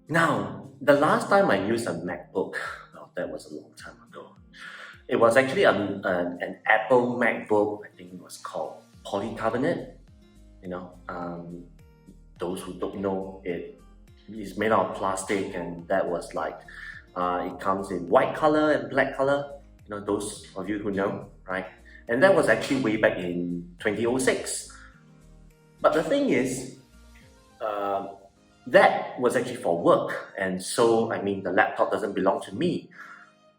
Now, the last time I used a MacBook, well, that was a long time ago. It was actually an Apple MacBook. I think it was called polycarbonate. You know, those who don't know, it is made out of plastic, and that was like, it comes in white color and black color. You know, those of you who know, right? And that was actually way back in 2006. But the thing is, that was actually for work, and so I mean, the laptop doesn't belong to me.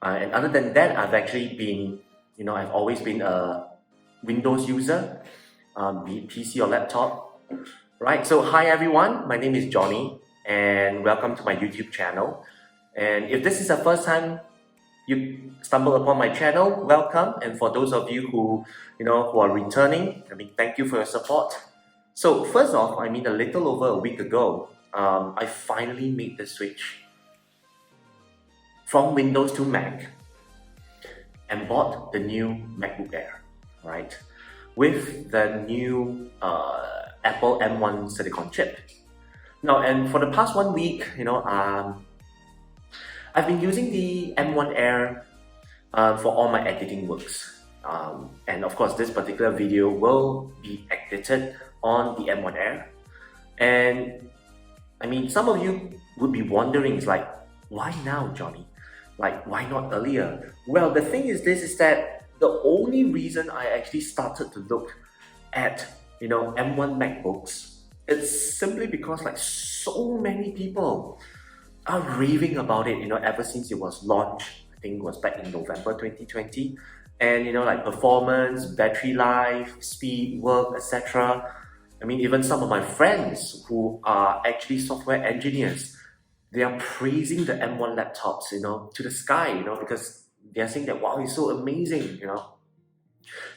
And other than that, I've actually been, I've always been a Windows user, be it PC or laptop, right? So hi everyone, my name is Johnny, and welcome to my YouTube channel. And if this is the first time you stumble upon my channel, welcome. And for those of you who, who are returning, I mean, thank you for your support. So first off, I mean, a little over a week ago, I finally made the switch from Windows to Mac and bought the new MacBook Air, right? With the new Apple M1 silicon chip. Now, and for the past 1 week, I've been using the M1 Air for all my editing works. And of course, this particular video will be edited on the M1 Air. And I mean, some of you would be wondering, it's like, why now, Johnny? Like, why not earlier? Well, the thing is this, is that the only reason I actually started to look at, M1 MacBooks, it's simply because like so many people are raving about it, ever since it was launched. I think it was back in November 2020. And, like performance, battery life, speed, work, etc. I mean, even some of my friends who are actually software engineers, they are praising the M1 laptops, to the sky, because they're saying that, wow, it's so amazing,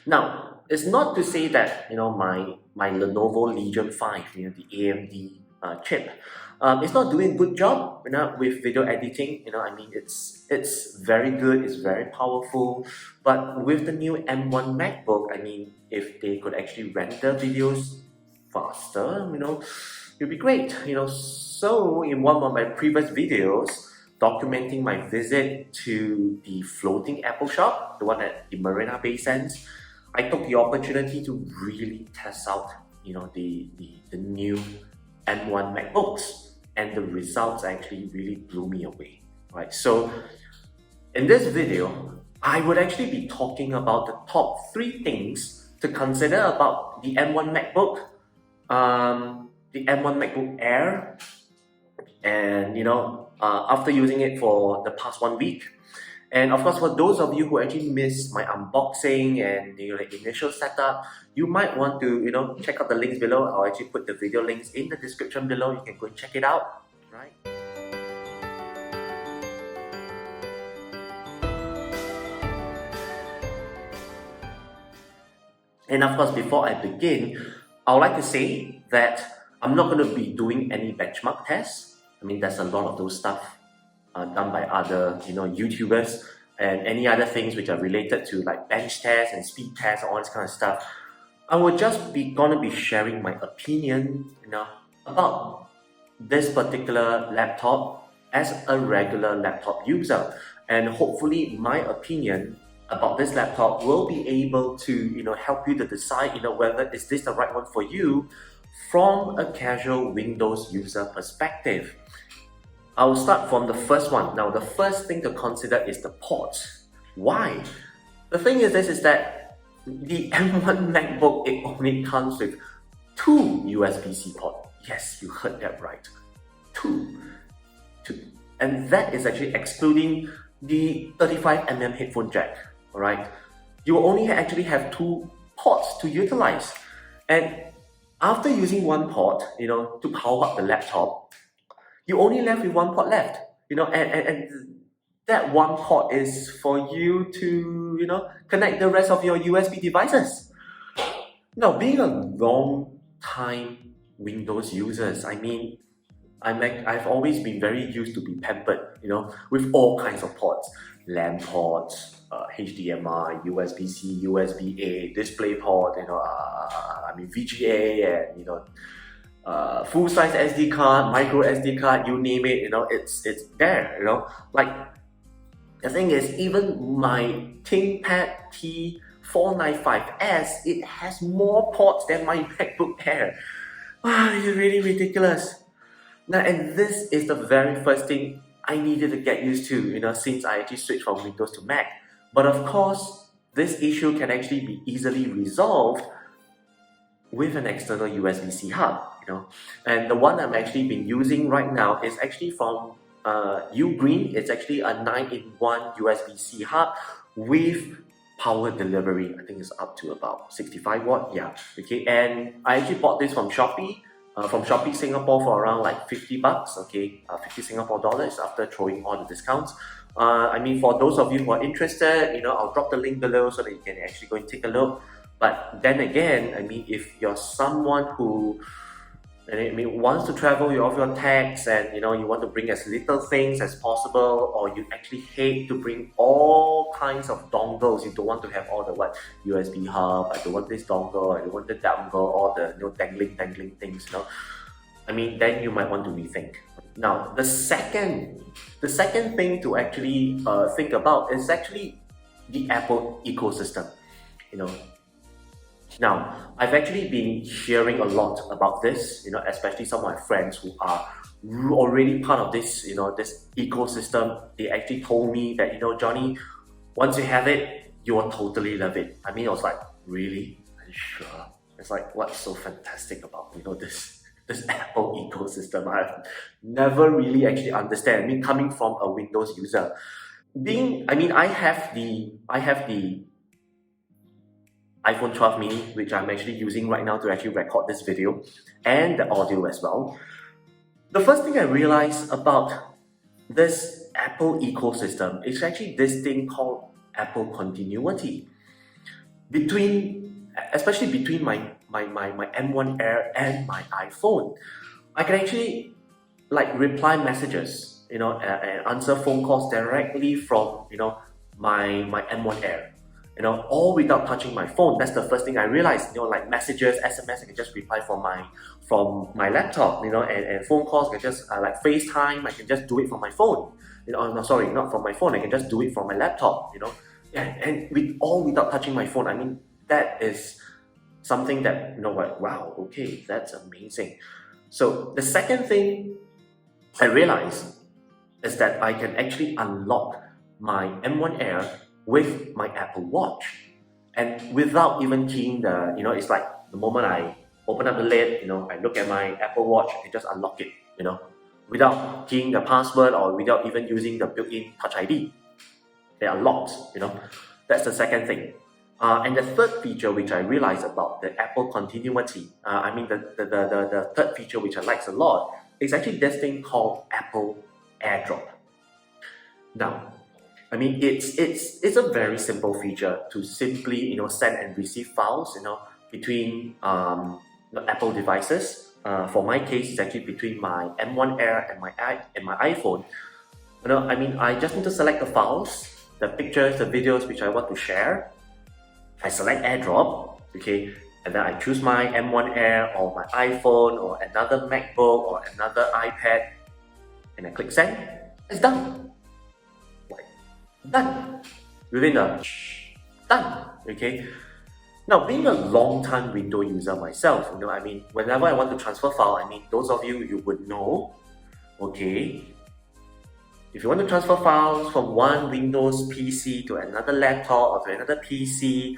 Now, it's not to say that, my Lenovo Legion 5, the AMD chip, it's not doing a good job, with video editing. I mean, it's very good, it's very powerful. But with the new M1 MacBook, I mean, if they could actually render videos faster, it'd be great. So in one of my previous videos documenting my visit to the floating Apple shop, the one at the Marina Bay Sands, I took the opportunity to really test out, the new M1 MacBooks, and the results actually really blew me away, right? So in this video, I would actually be talking about the top 3 things to consider about the M1 MacBook, the M1 MacBook Air, and after using it for the past 1 week. And of course, for those of you who actually missed my unboxing and the initial setup, you might want to check out the links below. I'll actually put the video links in the description below. You can go and check it out, right? And of course, before I begin, I would like to say that I'm not going to be doing any benchmark tests. I mean, there's a lot of those stuff done by other, YouTubers and any other things which are related to like bench tests and speed tests and all this kind of stuff. I will just be gonna be sharing my opinion, about this particular laptop as a regular laptop user, and hopefully my opinion about this laptop will be able to help you to decide whether is this the right one for you from a casual Windows user perspective. I'll start from the first one. Now, the first thing to consider is the ports. Why? The thing is this, is that the M1 MacBook, it only comes with 2 USB-C ports. Yes, you heard that right. 2. And that is actually excluding the 35mm headphone jack, alright? You will only actually have 2 ports to utilize. And after using 1 port, to power up the laptop, you only left with 1 port left, and that 1 port is for you to, connect the rest of your USB devices. Now, being a long time Windows user, I mean, I've always been very used to be pampered, with all kinds of ports, LAN ports, HDMI, USB-C, USB-A, display port, VGA, and full-size SD card, micro SD card, you name it, it's there, Like, the thing is, even my ThinkPad T495S, it has more ports than my MacBook Air. This is really ridiculous. Now, and this is the very first thing I needed to get used to, since I actually switched from Windows to Mac. But of course, this issue can actually be easily resolved with an external USB-C hub, And the one I'm actually been using right now is actually from Ugreen. It's actually a 9-in-1 USB-C hub with power delivery. I think it's up to about 65 watt, yeah. Okay, and I actually bought this from Shopee Singapore for around like 50 bucks, okay, 50 Singapore dollars after throwing all the discounts. I mean, for those of you who are interested, I'll drop the link below so that you can actually go and take a look. But then again, I mean, if you're someone who wants to travel off your tax and you want to bring as little things as possible, or you actually hate to bring all kinds of dongles, you don't want to have all the USB hub, I don't want this dongle, I don't want the dongle, all the dangling things, I mean, then you might want to rethink. Now, the second thing to actually think about is actually the Apple ecosystem, Now, I've actually been hearing a lot about this, especially some of my friends who are already part of this, this ecosystem. They actually told me that, Johnny, once you have it, you will totally love it. I mean, I was like, really? Are you sure? It's like, what's so fantastic about, this Apple ecosystem? I've never really actually understand. I mean, coming from a Windows user, I have the iPhone 12 mini, which I'm actually using right now to actually record this video, and the audio as well. The first thing I realized about this Apple ecosystem is actually this thing called Apple continuity. Especially between my M1 Air and my iPhone, I can actually reply messages, and answer phone calls directly from my M1 Air. All without touching my phone. That's the first thing I realized. Like messages, SMS, I can just reply from my laptop. And phone calls, I can just like FaceTime, I can just do it from my phone. No, sorry, not from my phone. I can just do it from my laptop. Yeah, and without touching my phone. I mean, that is something that wow, okay, that's amazing. So the second thing I realized is that I can actually unlock my M1 Air with my Apple Watch, and without even keying the, it's like the moment I open up the lid, I look at my Apple Watch, I just unlock it, without keying the password or without even using the built-in Touch ID. They are locked, That's the second thing. And the third feature which I realized about the Apple continuity, the third feature which I like a lot is actually this thing called Apple AirDrop. Now, I mean, it's a very simple feature to simply send and receive files between Apple devices. For my case, it's actually between my M1 Air and my iPhone. I just need to select the files, the pictures, the videos which I want to share. I select AirDrop, okay, and then I choose my M1 Air or my iPhone or another MacBook or another iPad, and I click send. It's done. Done. Within done. Okay. Now, being a long-time Windows user myself, whenever I want to transfer file, those of you would know, okay, if you want to transfer files from one Windows PC to another laptop or to another PC,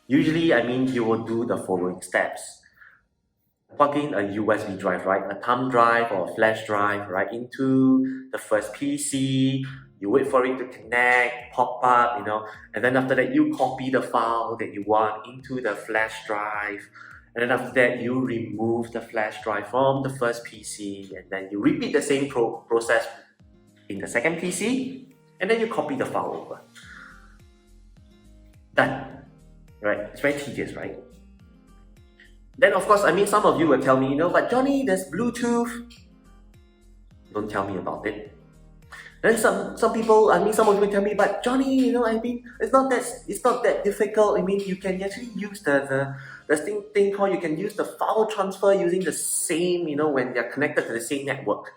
usually, you will do the following steps. Plug in a USB drive, right? A thumb drive or a flash drive, right, into the first PC. You wait for it to connect, pop up, and then after that, you copy the file that you want into the flash drive. And then after that, you remove the flash drive from the first PC, and then you repeat the same process in the second PC, and then you copy the file over. Done. Right? It's very tedious, right? Then of course, some of you will tell me, but Johnny, there's Bluetooth. Don't tell me about it. Then some people, I mean, some of you tell me, but Johnny, you know, I mean, it's not that difficult. I mean, you can actually use the thing called, you can use the file transfer using the same, you know, when they're connected to the same network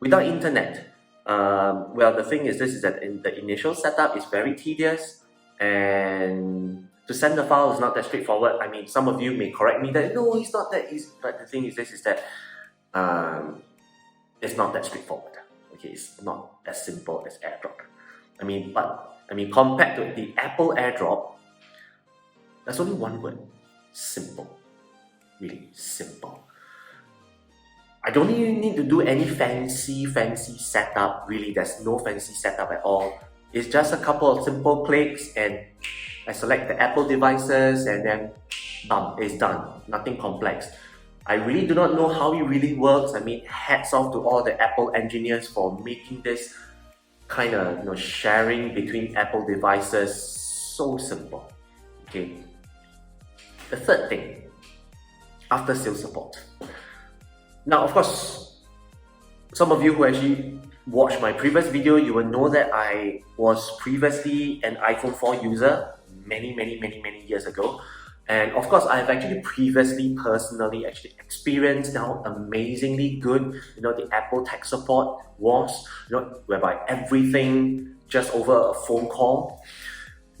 without internet. Well, the thing is, this is that in the initial setup is very tedious, and to send the file is not that straightforward. I mean, some of you may correct me that no, it's not that easy. But the thing is, this is that it's not that straightforward. Okay, it's not as simple as AirDrop. I mean, compared to the Apple AirDrop, there's only one word: simple. Really simple. I don't even need to do any fancy setup. Really, there's no fancy setup at all. It's just a couple of simple clicks, and I select the Apple devices, and then bam, it's done. Nothing complex. I really do not know how it really works. I mean, hats off to all the Apple engineers for making this kind of, you know, sharing between Apple devices so simple. Okay. The third thing, after sales support. Now, of course, some of you who actually watched my previous video, you will know that I was previously an iPhone 4 user many years ago. And of course, I've actually previously personally actually experienced how amazingly good, you know, the Apple tech support was, you know, whereby everything just over a phone call.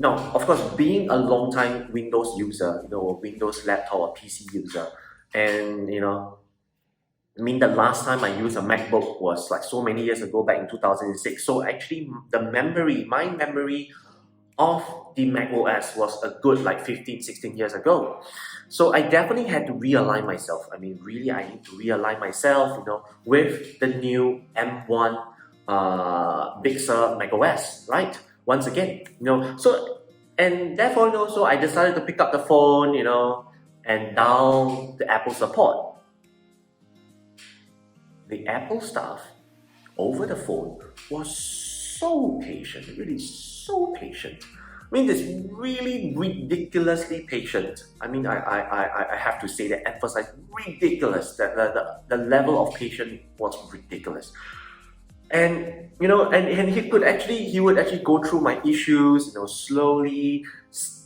Now, of course, being a long-time Windows user, you know, a Windows laptop or PC user, and you know, I mean, the last time I used a MacBook was like so many years ago, back in 2006. So actually, my memory of the Mac OS was a good like 15-16 years ago. So I definitely had to realign myself. I mean, really, I need to realign myself, you know, with the new M1 Big Sur Mac OS, right? Once again, you know, so, and therefore, you know, so I decided to pick up the phone, you know, and dial the Apple support. The Apple staff over the phone was so patient, really so patient. I mean, it's really ridiculously patient. I mean, I have to say that, emphasize ridiculous, that the level of patience was ridiculous. And you know, and he would actually go through my issues, you know, slowly,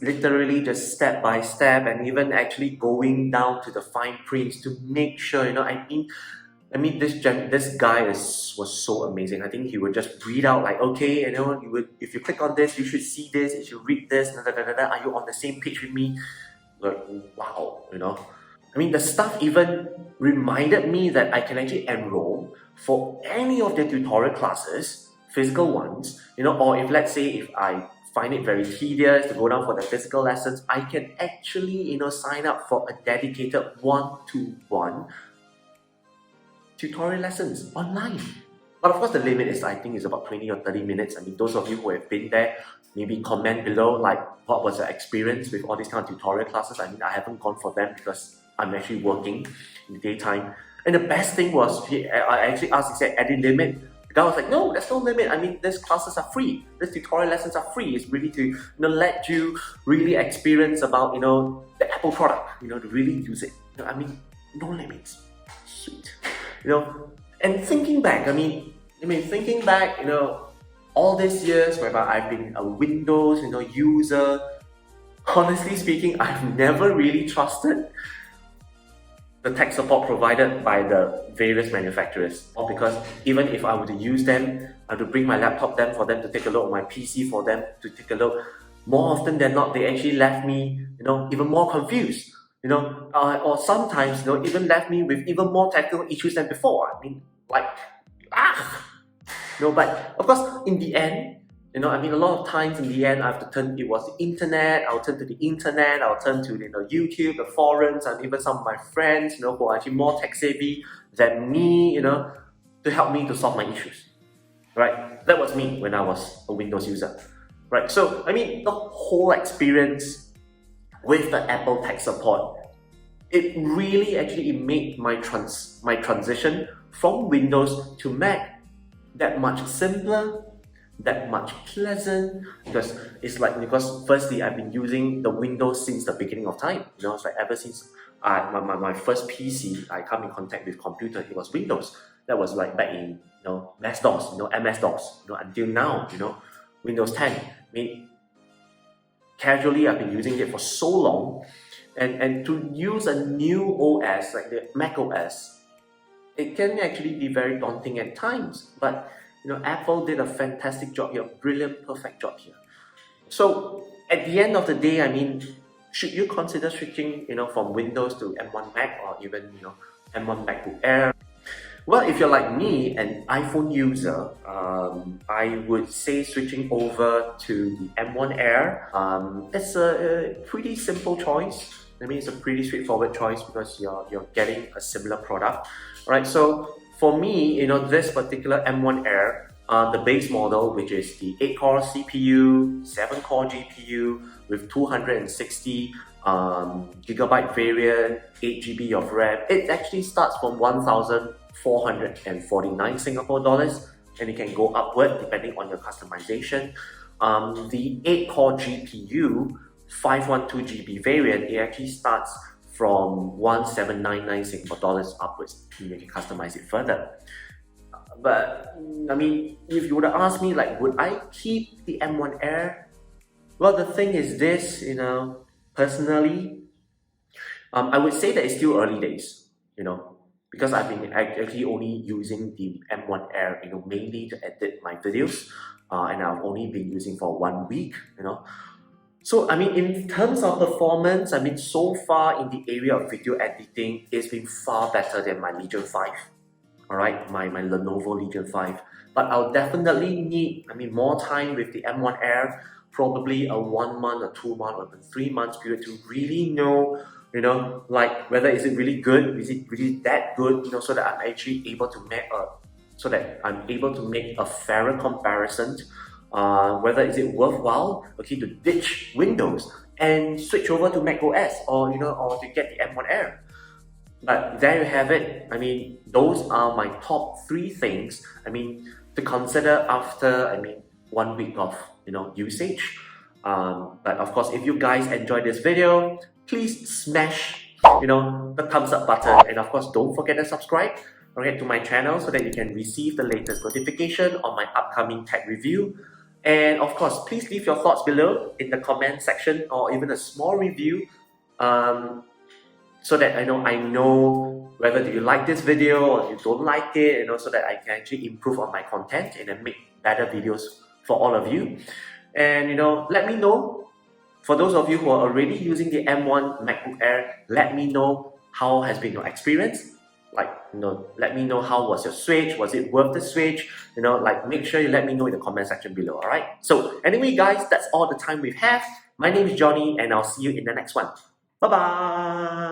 literally just step by step, and even actually going down to the fine prints to make sure, you know, I mean, this guy was so amazing. I think he would just read out like, okay, you know, if you click on this, you should see this, you should read this, are you on the same page with me? Like, wow, you know. I mean, the staff even reminded me that I can actually enroll for any of the tutorial classes, physical ones, you know, or if let's say if I find it very tedious to go down for the physical lessons, I can actually, you know, sign up for a dedicated one-to-one tutorial lessons online. But of course, the limit is, I think, is about 20 or 30 minutes. I mean, those of you who have been there, maybe comment below, like, what was the experience with all these kind of tutorial classes. I mean, I haven't gone for them because I'm actually working in the daytime. And the best thing was, I actually asked, he said, any limit? The guy was like, no, there's no limit. I mean, these classes are free. These tutorial lessons are free. It's really to, you know, let you really experience about, you know, the Apple product, you know, to really use it. You know, I mean, no limits. Sweet. You know, and thinking back, thinking back, you know, all these years whereby I've been a Windows, you know, user, honestly speaking, I've never really trusted the tech support provided by the various manufacturers. Or because even if I were to use them, I have to bring my laptop down for them to take a look, my PC for them to take a look. More often than not, they actually left me, you know, even more confused. You know, or sometimes, you know, even left me with even more technical issues than before. I mean, like, you know, but of course, in the end, you know, I mean, a lot of times in the end, I have to turn, it was the internet, I'll turn to the internet, I'll turn to, you know, YouTube, the forums, and even some of my friends, you know, who are actually more tech savvy than me, you know, to help me to solve my issues, right? That was me when I was a Windows user, right? So, I mean, the whole experience with the Apple tech support, it really actually made my transition from Windows to Mac that much simpler, that much pleasant, because firstly, I've been using the Windows since the beginning of time. You know, it's like ever since my first PC I come in contact with computer, it was Windows. That was like back in MS-DOS, MS-DOS, until now, Windows 10. I mean, casually, I've been using it for so long, and to use a new OS like the Mac OS, it can actually be very daunting at times. But Apple did a fantastic job here, brilliant, perfect job here. So at the end of the day, I mean, should you consider switching, from Windows to M1 Mac or even, M1 MacBook Air? Well, if you're like me, an iPhone user, I would say switching over to the M1 Air. It's a pretty simple choice. I mean, it's a pretty straightforward choice because you're getting a similar product, right? So for me, this particular M1 Air, the base model, which is the 8-core CPU, 7-core GPU with 260 gigabyte variant, 8 GB of RAM, it actually starts from 1,449 Singapore dollars, and it can go upward depending on your customization. The 8-core GPU, 512 GB variant, it actually starts from 1,799 Singapore dollars upwards. You can customize it further. But I mean, if you were to ask me, like, would I keep the M1 Air? Well, the thing is this, personally, I would say that it's still early days, because I've been actually only using the M1 Air, mainly to edit my videos, and I've only been using for 1 week, So, I mean, in terms of performance, I mean, so far in the area of video editing, it's been far better than my Legion 5. Alright, my Lenovo Legion 5. But I'll definitely need, more time with the M1 Air, probably a 1 month or 2 month or even 3 months period to really know, like whether is it really good, is it really that good, so that I'm actually able to make a fairer comparison, whether is it worthwhile, to ditch Windows and switch over to Mac OS or to get the M1 Air. But there you have it. I mean, those are my top 3 things, to consider after, 1 week of, usage. But of course, if you guys enjoyed this video, please smash, the thumbs up button. And of course, don't forget to subscribe, to my channel so that you can receive the latest notification on my upcoming tech review. And of course, please leave your thoughts below in the comment section or even a small review. So that I know whether do you like this video or you don't like it, so that I can actually improve on my content and then make better videos for all of you. And let me know, for those of you who are already using the M1 MacBook Air, let me know how has been your experience. Like, let me know how was your switch, was it worth the switch, make sure you let me know in the comment section below, alright? So anyway guys, that's all the time we have. My name is Johnny and I'll see you in the next one. Bye bye.